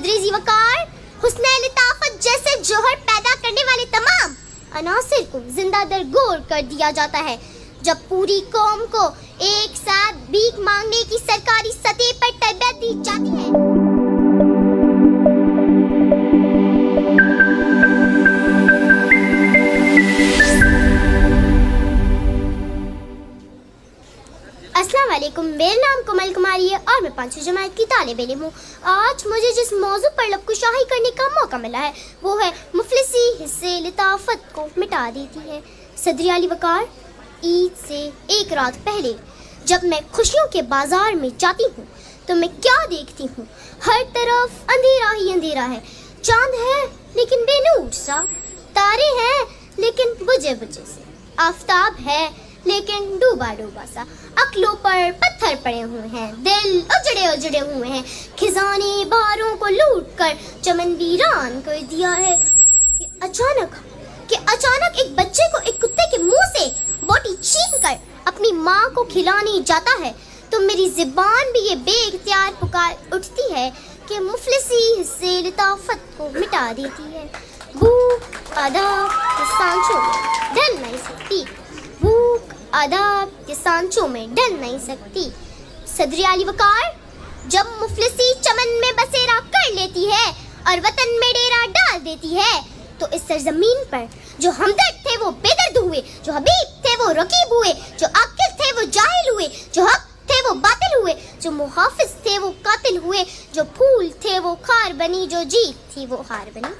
सदरे ज़ीवकार, हुस्न लताफत जैसे जौहर पैदा करने वाले तमाम अनासिर को जिंदा दरगोर कर दिया जाता है जब पूरी कौम को एक साथ भीख मांगने की सरकारी सतह पर तरबियत दी जाती है। अस्सलाम वालेकुम, मेरा नाम कमल कुमारी है और मैं 5वीं जमात की तालिब इल्म हूँ। आज मुझे जिस मौजू पर लबकुशाही करने का मौका मिला है वो है मुफलिसी हिस्से लताफत को मिटा देती है। सदर अली वकार, ईद से एक रात पहले जब मैं खुशियों के बाजार में जाती हूँ तो मैं क्या देखती हूँ? हर तरफ अंधेरा ही अंधेरा है। चांद है लेकिन बेनूर सा, तारे हैं लेकिन बुझे बुझे से, आफताब है लेकिन डूबा डूबा सा, अक्लों पर पत्थर पड़े हुए हैं, दिल उजड़े उजड़े हुए हैं, खिजाने बारों को लूट कर चमन वीरान कर दिया है कि अचानक एक बच्चे को एक कुत्ते के मुंह से बोटी छीन कर अपनी माँ को खिलाने जाता है तो मेरी ज़ुबान भी ये बेइख्तियार पुकार उठती है कि मुफलिसी हिस्से लताफत को मिटा देती है। भूख अदाब के सांचों में ढल नहीं सकती, भूख अदाब के सांचों में ढल नहीं सकती। सदर अली वकार, जब मुफलिसी चमन में बसेरा कर लेती है और वतन में डेरा डाल देती है तो इस सरजमीन पर जो हमदर्द थे वो बेदर्द हुए, जो हबीब थे वो रकीब हुए, जो आकिल थे वो जाहिल हुए, जो हक थे वो बातिल हुए, जो मुहाफिज थे वो कातिल हुए, जो फूल थे वो खार बनी, जो जीत थी वो हार बनी।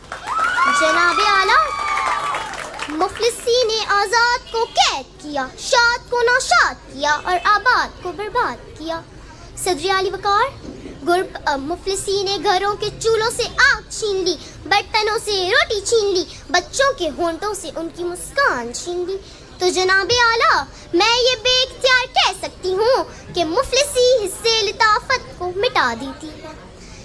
जनाबे आला, मुफलिसी ने आज़ाद को कैद किया, शाद को नाशाद किया और आबाद को बर्बाद किया। सदर अली वकार, मुफलिसी ने घरों के चूल्हों से आग छीन ली, बर्तनों से रोटी छीन ली, बच्चों के होंठों से उनकी मुस्कान छीन ली। तो जनाबे आला, मैं ये बेइख्तियार कह सकती हूँ कि मुफलिसी हिस्से लताफत को मिटा देती है।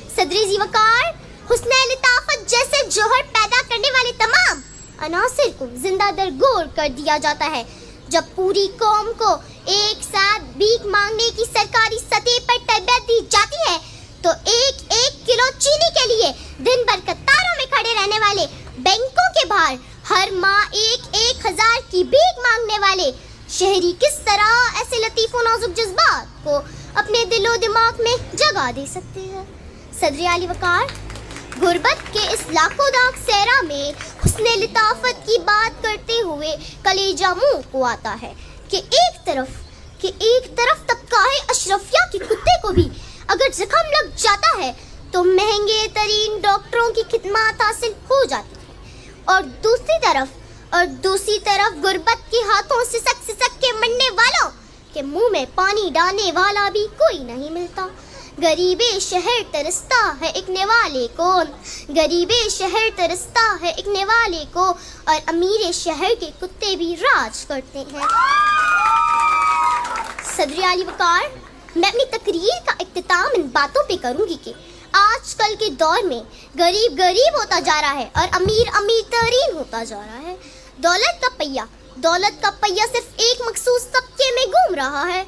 सदर ज़ीवकार, हुस्न लताफत जैसे जौहर पैदा करने वाले तमाम अनासिर को जिंदा दरगोर कर दिया जाता है जब पूरी कौम को एक साथ भीख मांगने की सरकारी सतह पर तरबियत दी जाती है तो एक किलो चीनी के लिए दिन भर कतारों में खड़े रहने वाले, बैंकों के बाहर हर माह 1,000 की भीख मांगने वाले शहरी किस तरह ऐसे लतीफ और नाजुक जज्बात को अपने दिलो दिमाग में जगा दे सकते हैं। सदर अली वकार, गुर्बत के इस लाखों दाग सहरा में हुस्न लताफत की बात करते हुए कलेजा मुंह को आता है कि एक तरफ तबकाए अशरफिया के कुत्ते को भी अगर जख्म लग जाता है तो महंगे तरीन डॉक्टरों की खिदमत हासिल हो जाती है और दूसरी तरफ गुर्बत के हाथों सिसक के मरने वालों के मुंह में पानी डालने वाला भी कोई नहीं मिलता। गरीबे शहर तरसता है एक निवाले को, गरीबे शहर तरसता है एक निवाले को और अमीरे शहर के कुत्ते भी राज करते हैं। सदर अली वकार, मैं अपनी तकरीर का इख्तिताम इन बातों पे करूंगी कि आजकल के दौर में गरीब गरीब होता जा रहा है और अमीर अमीर तरीन होता जा रहा है। दौलत का पहिया सिर्फ एक मखसूस तबके में घूम रहा है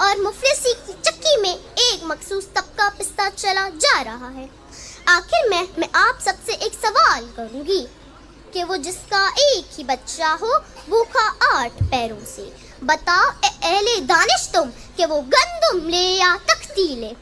और मुफलिसी की चक्की में एक मखसूस तबका पिसता चला जा रहा है। आखिर मैं आप सबसे एक सवाल करूंगी कि वो जिसका एक ही बच्चा हो भूखा 8 पैरों से, बताओ अहले दानिश तुम कि वो गंदुम ले या तख्ती ले।